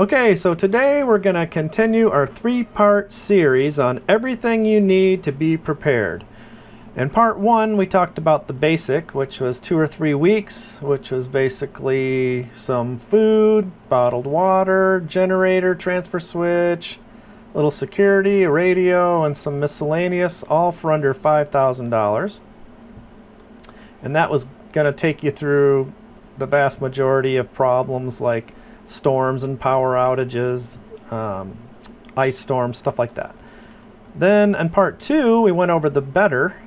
Okay, so today we're going to continue our three-part series on everything you need to be prepared. In part one, we talked about the basic, which was 2 or 3 weeks, which was basically some food, bottled water, generator, transfer switch, little security, a radio, and some miscellaneous, all for under $5,000. And that was going to take you through the vast majority of problems like storms and power outages, ice storms, stuff like that. Then in part two, we went over the better,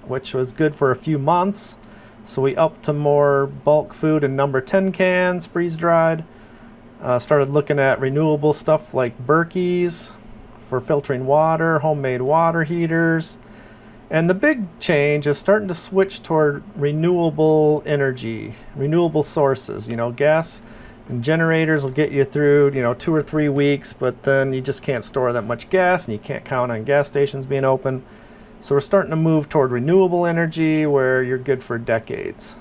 which was good for a few months. So we upped to more bulk food and number 10 cans, freeze-dried. Started looking at renewable stuff like Berkeys for filtering water, homemade water heaters. And the big change is starting to switch toward renewable energy, renewable sources. You know, gas and generators will get you through, 2 or 3 weeks, but then you just can't store that much gas and you can't count on gas stations being open. So we're starting to move toward renewable energy where you're good for decades.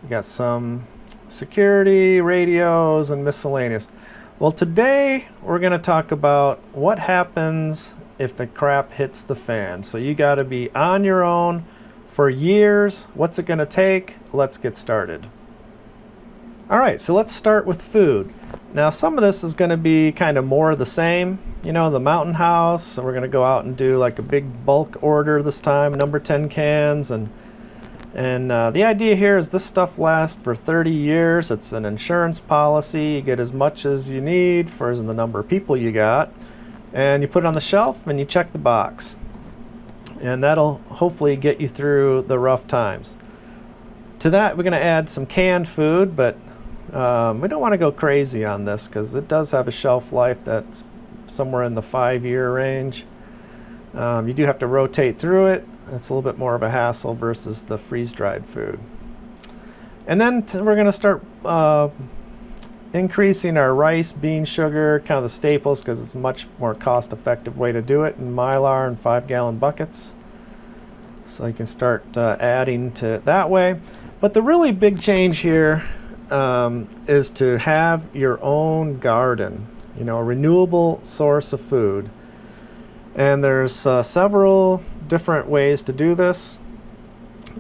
You got some security, radios, and miscellaneous. Well, today we're going to talk about what happens if the crap hits the fan. So you got to be on your own for years. What's it going to take? Let's get started. All right, so let's start with food. Now, some of this is going to be kind of more of the same. You know, the Mountain House, so we're going to go out and do like a big bulk order this time, number 10 cans. And the idea here is this stuff lasts for 30 years. It's an insurance policy. You get as much as you need for the number of people you got. And you put it on the shelf and you check the box. And that'll hopefully get you through the rough times. To that, we're going to add some canned food, but we don't want to go crazy on this because it does have a shelf life that's somewhere in the 5-year range. You do have to rotate through it. It's a little bit more of a hassle versus the freeze-dried food. And then we're going to start increasing our rice, bean, sugar, kind of the staples, because it's a much more cost-effective way to do it in Mylar and 5-gallon buckets. So you can start adding to it that way. But the really big change here is to have your own garden, a renewable source of food. And there's several different ways to do this,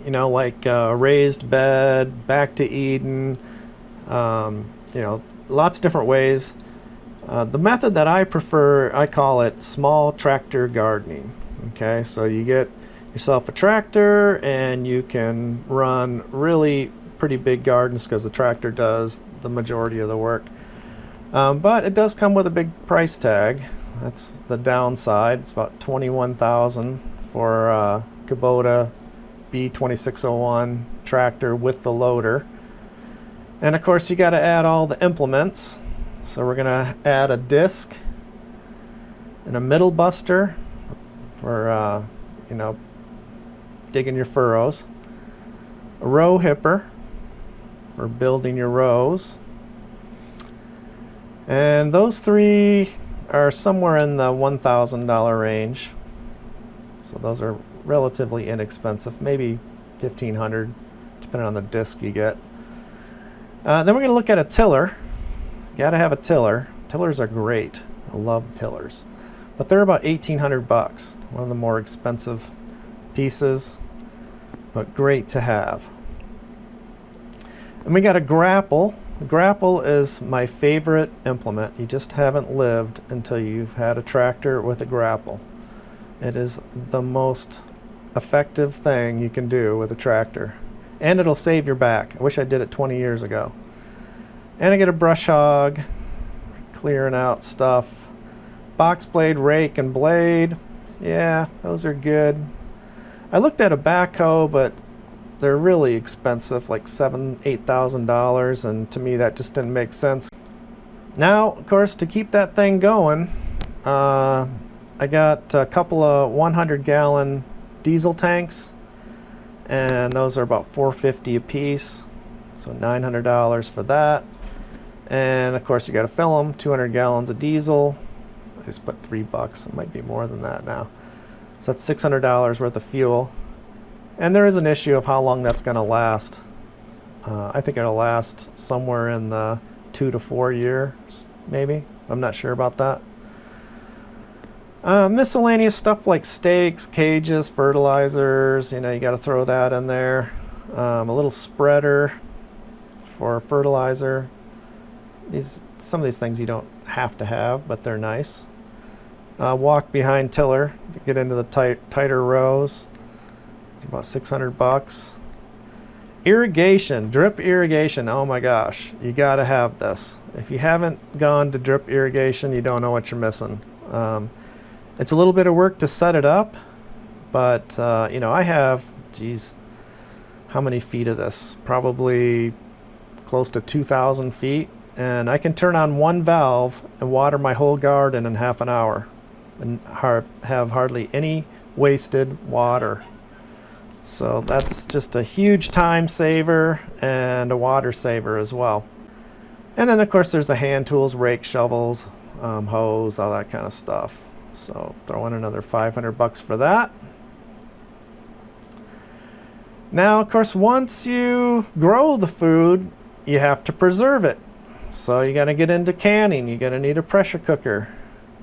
like a raised bed, back to Eden, lots of different ways. The method that I prefer, I call it small tractor gardening. Okay, so you get yourself a tractor and you can run really pretty big gardens because the tractor does the majority of the work. But it does come with a big price tag. That's the downside. It's about $21,000 for a Kubota B2601 tractor with the loader. And of course you got to add all the implements. So we're going to add a disc and a middle buster for digging your furrows, a row hipper for building your rows, and those three are somewhere in the $1,000 range. So those are relatively inexpensive, maybe $1,500 depending on the disc you get. Then we're going to look at a tiller. You got to have a tiller. Tillers are great. I love tillers, but they're about $1,800. One of the more expensive pieces, but great to have. And we got a grapple. The grapple is my favorite implement. You just haven't lived until you've had a tractor with a grapple. It is the most effective thing you can do with a tractor, and it'll save your back. I wish I did it 20 years ago. And I get a brush hog, clearing out stuff. Box blade, rake, and blade. Yeah, those are good. I looked at a backhoe, but they're really expensive, like $7,000, $8,000, and to me that just didn't make sense. Now, of course, to keep that thing going, I got a couple of 100-gallon diesel tanks, and those are about $450 a piece, so $900 for that. And of course you got to fill them, 200 gallons of diesel. I just put $3, it might be more than that now. So that's $600 worth of fuel. And there is an issue of how long that's going to last. I think it'll last somewhere in the 2 to 4 years maybe. I'm not sure about that. Miscellaneous stuff like stakes, cages, fertilizers, you got to throw that in there. A little spreader for fertilizer. Some of these things you don't have to have, but they're nice. Walk behind tiller to get into the tighter rows. It's about $600. Irrigation, drip irrigation. Oh my gosh, you got to have this. If you haven't gone to drip irrigation, you don't know what you're missing. It's a little bit of work to set it up, but I have, geez, how many feet of this? Probably close to 2,000 feet, and I can turn on one valve and water my whole garden in half an hour and have hardly any wasted water. So that's just a huge time saver and a water saver as well. And then of course there's the hand tools, rake, shovels, hose, all that kind of stuff. So throw in another $500 for that. Now of course once you grow the food, you have to preserve it. So you got to get into canning. You're going to need a pressure cooker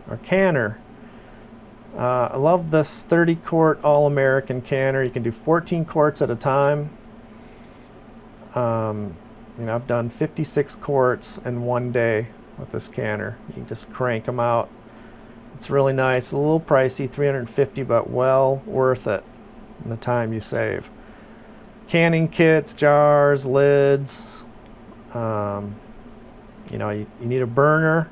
or canner. I love this 30-quart All-American canner. You can do 14 quarts at a time. I've done 56 quarts in one day with this canner. You can just crank them out. It's really nice. A little pricey, $350, but well worth it in the time you save. Canning kits, jars, lids. You need a burner.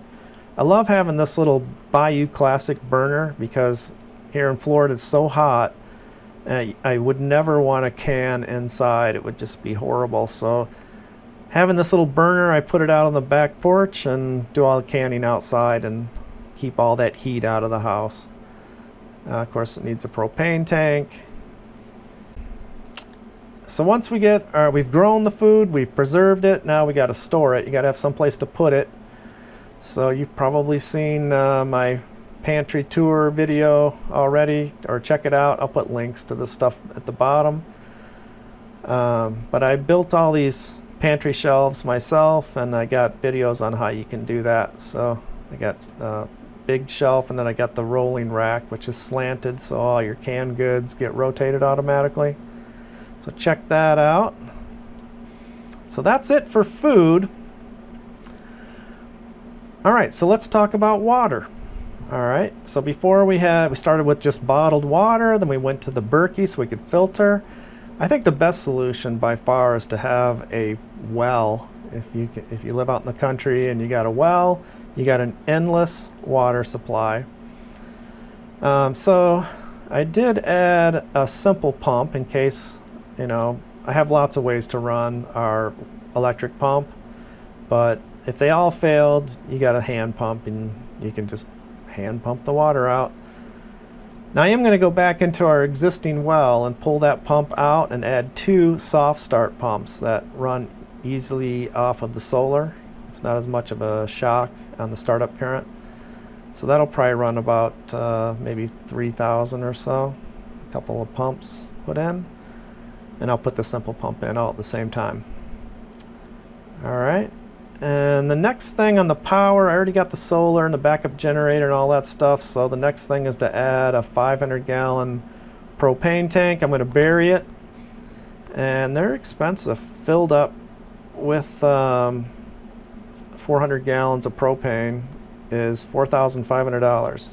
I love having this little Bayou Classic burner because here in Florida it's so hot. I would never want to can inside. It would just be horrible. So having this little burner, I put it out on the back porch and do all the canning outside and keep all that heat out of the house. Of course, it needs a propane tank. So once we've grown the food, we've preserved it, now we got to store it. You got to have some place to put it. So you've probably seen my pantry tour video already, or check it out. I'll put links to the stuff at the bottom. But I built all these pantry shelves myself, and I got videos on how you can do that. So I got a big shelf, and then I got the rolling rack, which is slanted, so all your canned goods get rotated automatically. So check that out. So that's it for food. All right, so let's talk about water. All right, so before we started with just bottled water, then we went to the Berkey so we could filter. I think the best solution by far is to have a well. If you live out in the country and you got a well, you got an endless water supply. So I did add a simple pump in case, I have lots of ways to run our electric pump, but if they all failed, you got a hand pump and you can just hand pump the water out. Now I am going to go back into our existing well and pull that pump out and add 2 soft start pumps that run easily off of the solar. It's not as much of a shock on the startup current. So that'll probably run about maybe 3,000 or so. A couple of pumps put in. And I'll put the simple pump in all at the same time. All right. And the next thing on the power, I already got the solar and the backup generator and all that stuff. So the next thing is to add a 500-gallon propane tank. I'm going to bury it. And they're expensive. Filled up with 400 gallons of propane is $4,500.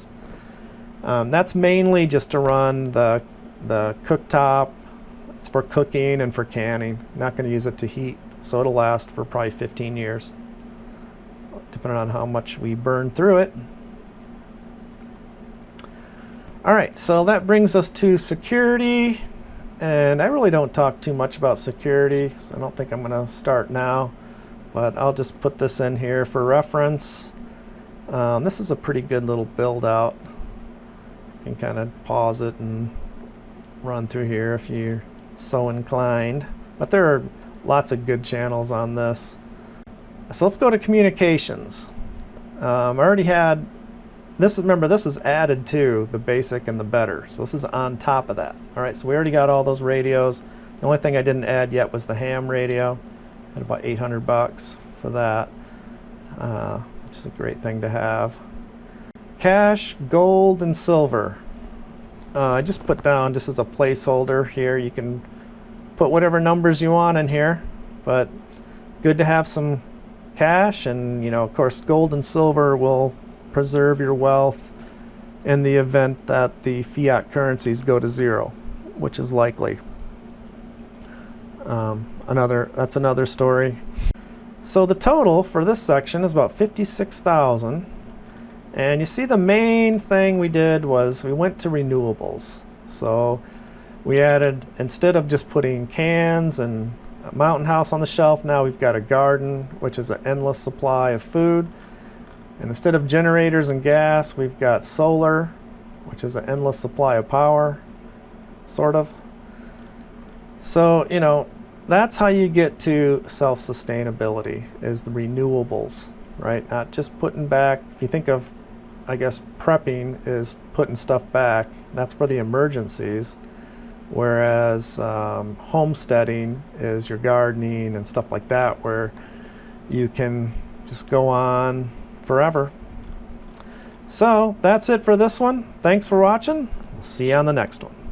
That's mainly just to run the cooktop. It's for cooking and for canning. Not going to use it to heat, so it'll last for probably 15 years, depending on how much we burn through it. All right, so that brings us to security, and I really don't talk too much about security, so I don't think I'm going to start now, but I'll just put this in here for reference. This is a pretty good little build out. You can kind of pause it and run through here if you're so inclined, but there are lots of good channels on this. So let's go to communications. I already had this. Remember, this is added to the basic and the better, so this is on top of that. All right, so we already got all those radios. The only thing I didn't add yet was the ham radio at about $800 for that, which is a great thing to have. Cash, gold, and silver. I just put down just as a placeholder here. You can put whatever numbers you want in here, but good to have some cash, and you know, of course, gold and silver will preserve your wealth in the event that the fiat currencies go to zero, which is likely. That's another story. So the total for this section is about 56,000. And you see, the main thing we did was we went to renewables. So we added, instead of just putting cans and a mountain house on the shelf, now we've got a garden, which is an endless supply of food. And instead of generators and gas, we've got solar, which is an endless supply of power, sort of. So, you know, that's how you get to self-sustainability, is the renewables, right? Not just putting back. If you think of, I guess, prepping is putting stuff back. That's for the emergencies. Whereas homesteading is your gardening and stuff like that, where you can just go on forever. So that's it for this one. Thanks for watching. See you on the next one.